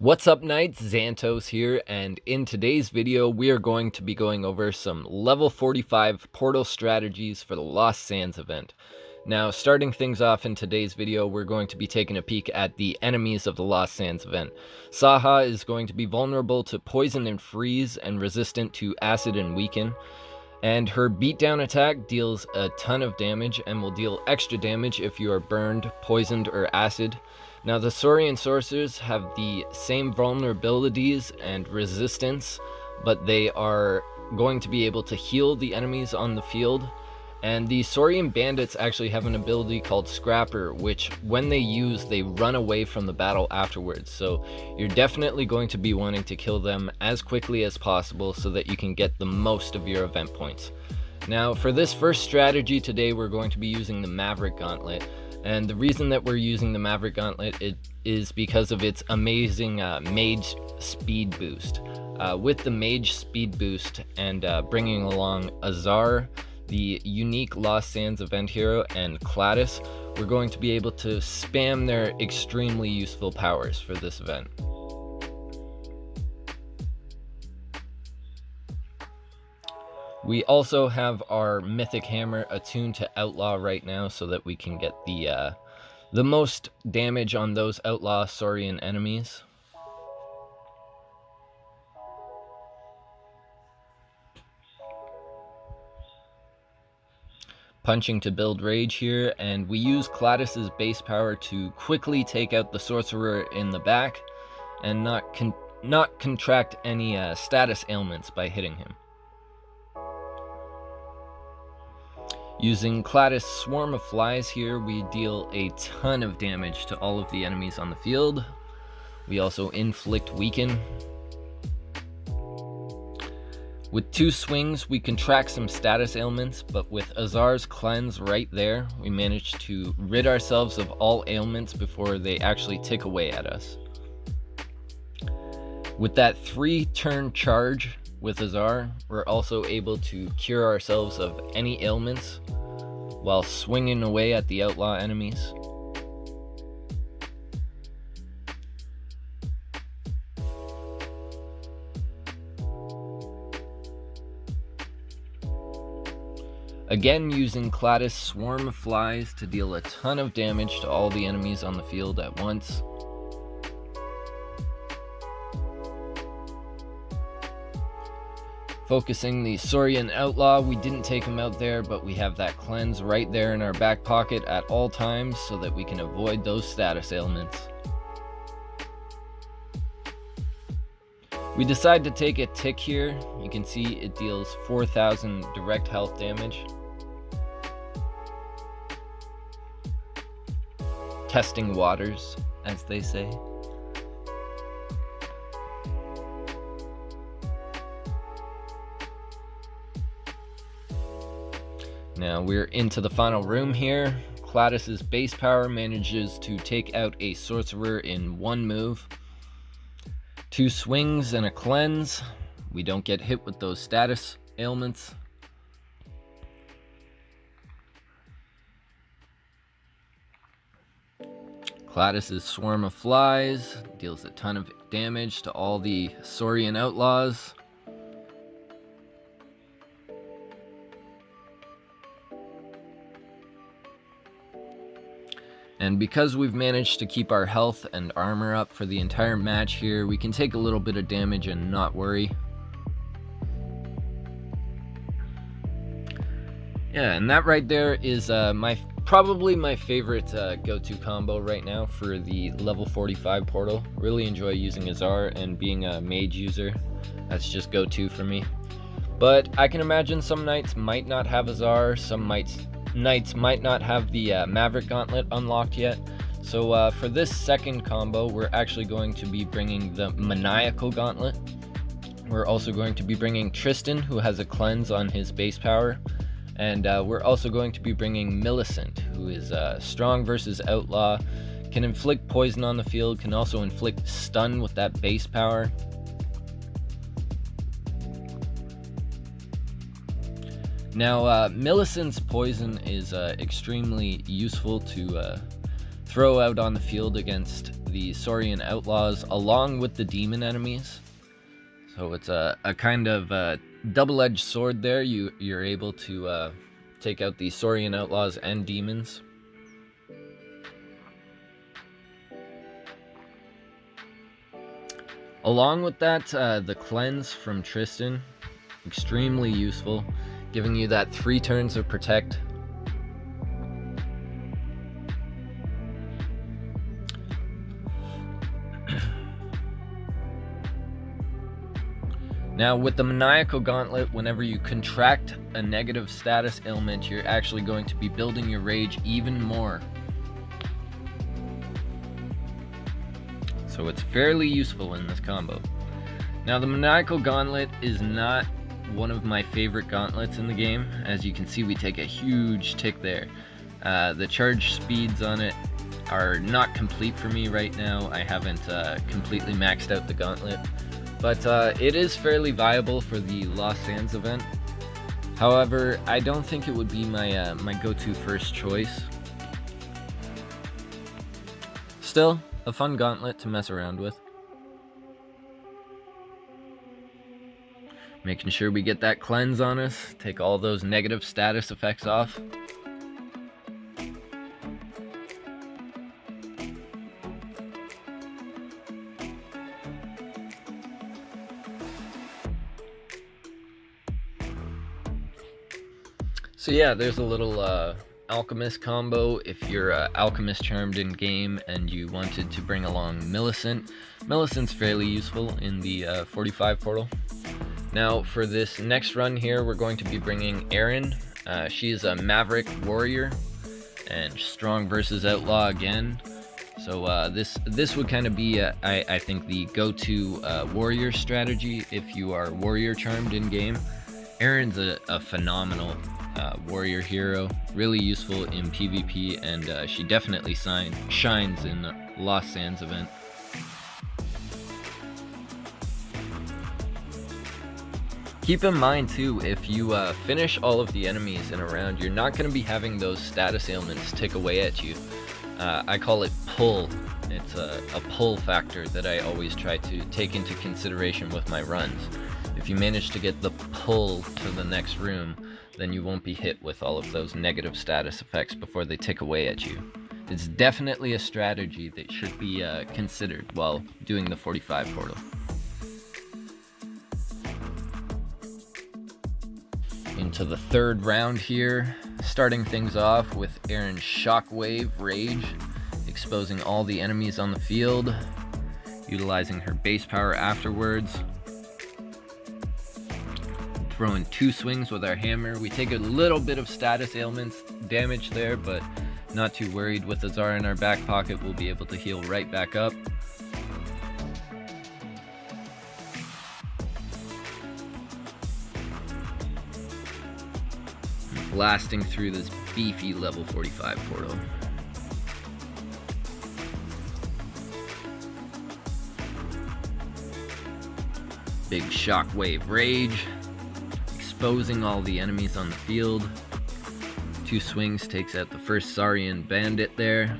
What's up, Knights? Xantos here, and in today's video we are going to be going over some level 45 portal strategies for the Lost Sands event. Now, starting things off in today's video, we're going to be taking a peek at the enemies of the Lost Sands event. Saha is going to be vulnerable to poison and freeze and resistant to acid and weaken. And her beatdown attack deals a ton of damage and will deal extra damage if you are burned, poisoned, or acid. Now, the Saurian sorcerers have the same vulnerabilities and resistance, but they are going to be able to heal the enemies on the field. And the Saurian bandits actually have an ability called Scrapper, which when they use, they run away from the battle afterwards. So you're definitely going to be wanting to kill them as quickly as possible so that you can get the most of your event points. Now, for this first strategy today, we're going to be using the Maverick Gauntlet. And the reason that we're using the Maverick Gauntlet is because of its amazing Mage speed boost. With the Mage speed boost and bringing along Azar, the unique Lost Sands event hero, and Cladis, we're going to be able to spam their extremely useful powers for this event. We also have our Mythic Hammer attuned to Outlaw right now so that we can get the most damage on those Outlaw Saurian enemies. Punching to build rage here, and we use Cladis' base power to quickly take out the sorcerer in the back and not contract any status ailments by hitting him. Using Cladis' Swarm of Flies here, we deal a ton of damage to all of the enemies on the field. We also inflict weaken. With 2 swings, we contract some status ailments, but with Azar's cleanse right there, we manage to rid ourselves of all ailments before they actually tick away at us. With that 3-turn charge with Azar, we're also able to cure ourselves of any ailments while swinging away at the outlaw enemies. Again, using Cladis' Swarm of Flies to deal a ton of damage to all the enemies on the field at once. Focusing the Saurian Outlaw, we didn't take him out there, but we have that cleanse right there in our back pocket at all times so that we can avoid those status ailments. We decide to take a tick here. You can see it deals 4,000 direct health damage. Testing waters, as they say. Now we're into the final room here. Cladis' base power manages to take out a sorcerer in 1 move. 2 swings and a cleanse. We don't get hit with those status ailments. Cladis' Swarm of Flies deals a ton of damage to all the Saurian outlaws. And because we've managed to keep our health and armor up for the entire match here, we can take a little bit of damage and not worry. Yeah, and that right there is probably my favorite go-to combo right now for the level 45 portal. Really enjoy using Azar, and being a mage user, that's just go-to for me. But I can imagine some knights might not have Azar, some knights might not have the Maverick Gauntlet unlocked yet. So for this second combo, we're actually going to be bringing the Maniacal Gauntlet. We're also going to be bringing Tristan, who has a cleanse on his base power. And we're also going to be bringing Millicent, who is strong versus outlaw, can inflict poison on the field, can also inflict stun with that base power. Now, Millicent's poison is extremely useful to throw out on the field against the Saurian outlaws along with the demon enemies. So it's a kind of double-edged sword there. You're able to take out the Saurian outlaws and demons. Along with that, the cleanse from Tristan, extremely useful, giving you that 3 turns of protect. Now with the Maniacal Gauntlet, whenever you contract a negative status ailment, you're actually going to be building your rage even more. So it's fairly useful in this combo. Now the Maniacal Gauntlet is not one of my favorite gauntlets in the game. As you can see, we take a huge tick there. The charge speeds on it are not complete for me right now. I haven't completely maxed out the gauntlet, but it is fairly viable for the Lost Sands event. However, I don't think it would be my my go-to first choice. Still, a fun gauntlet to mess around with. Making sure we get that cleanse on us, take all those negative status effects off. So yeah, there's a little Alchemist combo. If you're Alchemist charmed in game and you wanted to bring along Millicent, Millicent's fairly useful in the 45 portal. Now for this next run here, we're going to be bringing Erin. She's a Maverick warrior and strong versus outlaw again. So this would kind of be, I think, the go-to warrior strategy if you are warrior charmed in game. Erin's a phenomenal warrior hero, really useful in PvP, and she definitely shines in the Lost Sands event. Keep in mind too, if you finish all of the enemies in a round, you're not going to be having those status ailments tick away at you. I call it pull. It's a pull factor that I always try to take into consideration with my runs. If you manage to get the pull to the next room, then you won't be hit with all of those negative status effects before they tick away at you. It's definitely a strategy that should be considered while doing the 45 portal. Into the third round here, starting things off with Erin's Shockwave Rage, exposing all the enemies on the field, utilizing her base power afterwards. Throwing 2 swings with our hammer. We take a little bit of status ailments damage there, but not too worried. With the Zara in our back pocket, we'll be able to heal right back up. Blasting through this beefy level 45 portal. Big Shockwave Rage, exposing all the enemies on the field. 2 swings takes out the first Saurian bandit there.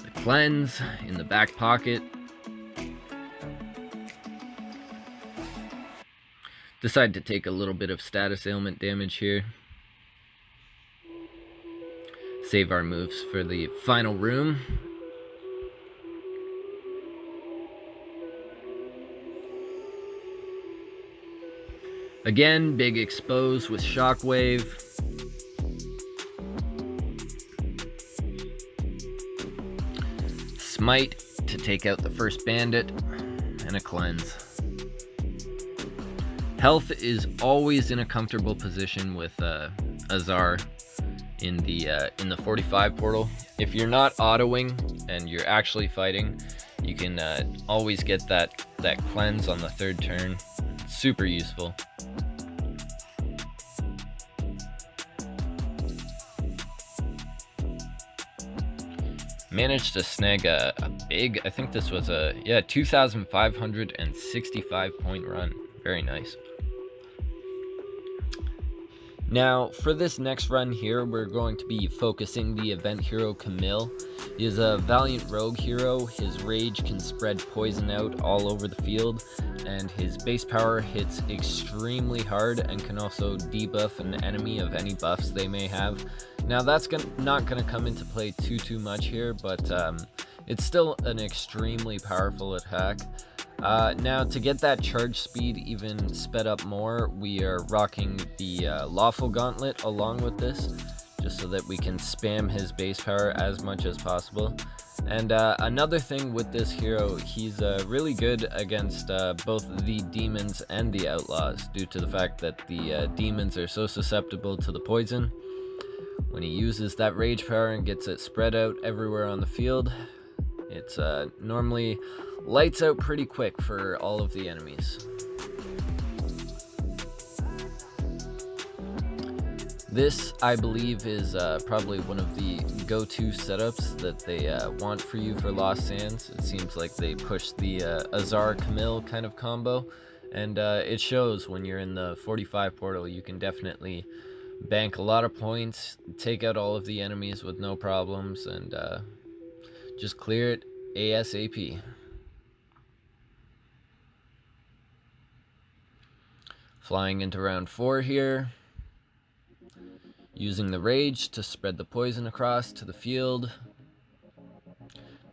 The cleanse in the back pocket. Decide to take a little bit of status ailment damage here. Save our moves for the final room. Again, big expose with Shockwave. Smite to take out the first bandit, and a cleanse. Health is always in a comfortable position with Azar in the 45 portal. If you're not autoing and you're actually fighting, you can always get that cleanse on the 3rd turn. Super useful. Managed to snag a big, I think this was a 2,565 point run. Very nice. Now, for this next run here, we're going to be focusing the event hero Camille. He is a valiant rogue hero. His rage can spread poison out all over the field, and his base power hits extremely hard and can also debuff an enemy of any buffs they may have. Now, that's not going to come into play too much here, but it's still an extremely powerful attack. Now, to get that charge speed even sped up more, we are rocking the Lawful Gauntlet along with this, just so that we can spam his base power as much as possible. And another thing with this hero, he's really good against both the demons and the outlaws, due to the fact that the demons are so susceptible to the poison. When he uses that rage power and gets it spread out everywhere on the field, it's normally lights out pretty quick for all of the enemies. This, I believe, is probably one of the go-to setups that they want for you for Lost Sands. It seems like they push the Azar Camille kind of combo, and it shows when you're in the 45 portal. You can definitely bank a lot of points, take out all of the enemies with no problems, and just clear it ASAP. Flying into round 4 here, using the rage to spread the poison across to the field,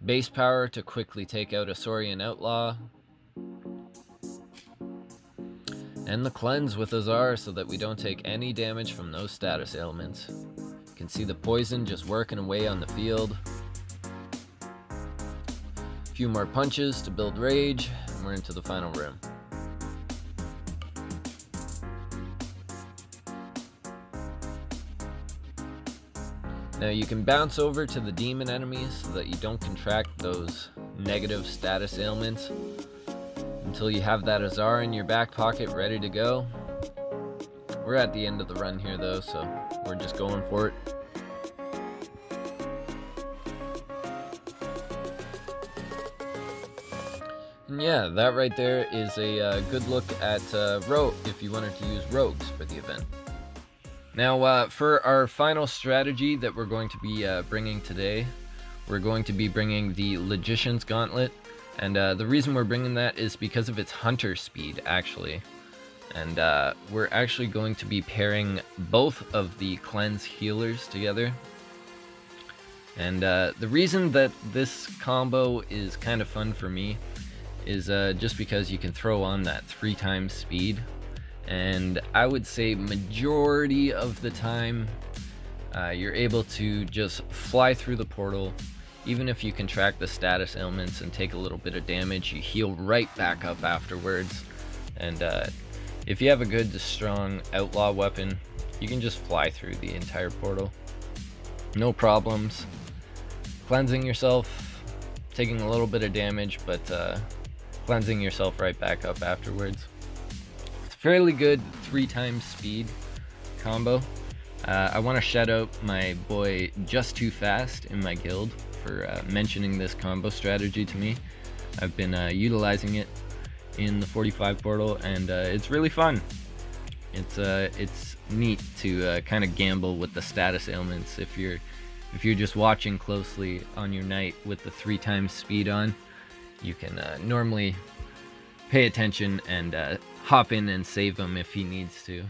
base power to quickly take out a Saurian outlaw, and the cleanse with Azar so that we don't take any damage from those status ailments. You can see the poison just working away on the field. A few more punches to build rage, and we're into the final room. Now you can bounce over to the demon enemies so that you don't contract those negative status ailments until you have that Azar in your back pocket ready to go. We're at the end of the run here though, so we're just going for it. And yeah, that right there is a good look at rogue if you wanted to use rogues for the event. Now, for our final strategy that we're going to be bringing today, we're going to be bringing the Logician's Gauntlet, and the reason we're bringing that is because of its hunter speed, actually. And we're actually going to be pairing both of the cleanse healers together. And the reason that this combo is kind of fun for me is just because you can throw on that 3 times speed. And I would say majority of the time you're able to just fly through the portal. Even if you contract the status ailments and take a little bit of damage, you heal right back up afterwards. And if you have a good strong outlaw weapon, you can just fly through the entire portal, no problems, cleansing yourself, taking a little bit of damage, but cleansing yourself right back up afterwards. Fairly good 3 times speed combo. I want to shout out my boy Just Too Fast in my guild for mentioning this combo strategy to me. I've been utilizing it in the 45 portal, and it's really fun. It's neat to kind of gamble with the status ailments. If you're just watching closely on your knight with the 3 times speed on, you can normally pay attention and hop in and save him if he needs to.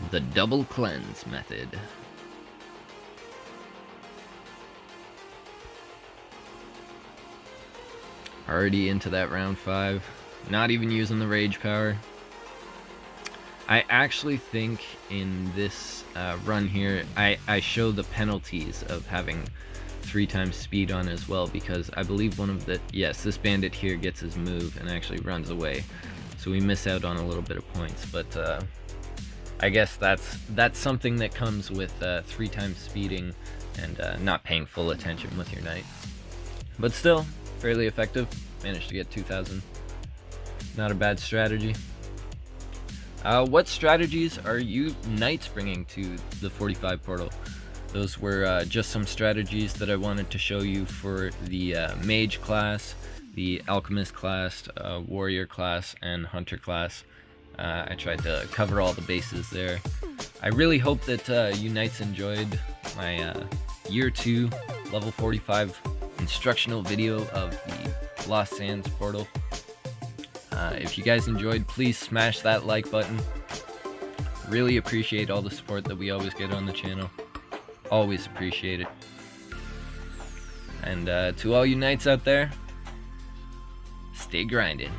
The double cleanse method. Already into that round 5. Not even using the rage power. I actually think in this run here, I show the penalties of having 3 times speed on as well, because I believe one of the, yes, this bandit here gets his move and actually runs away, so we miss out on a little bit of points. But I guess that's something that comes with 3 times speeding and not paying full attention with your knight. But still, fairly effective. Managed to get 2,000. Not a bad strategy. What strategies are you knights bringing to the 45 portal? Those were just some strategies that I wanted to show you for the Mage class, the Alchemist class, Warrior class, and Hunter class. I tried to cover all the bases there. I really hope that you Knights enjoyed my Year 2 level 45 instructional video of the Lost Sands portal. If you guys enjoyed, please smash that like button. Really appreciate all the support that we always get on the channel. Always appreciate it. And to all you Knights out there, stay grinding.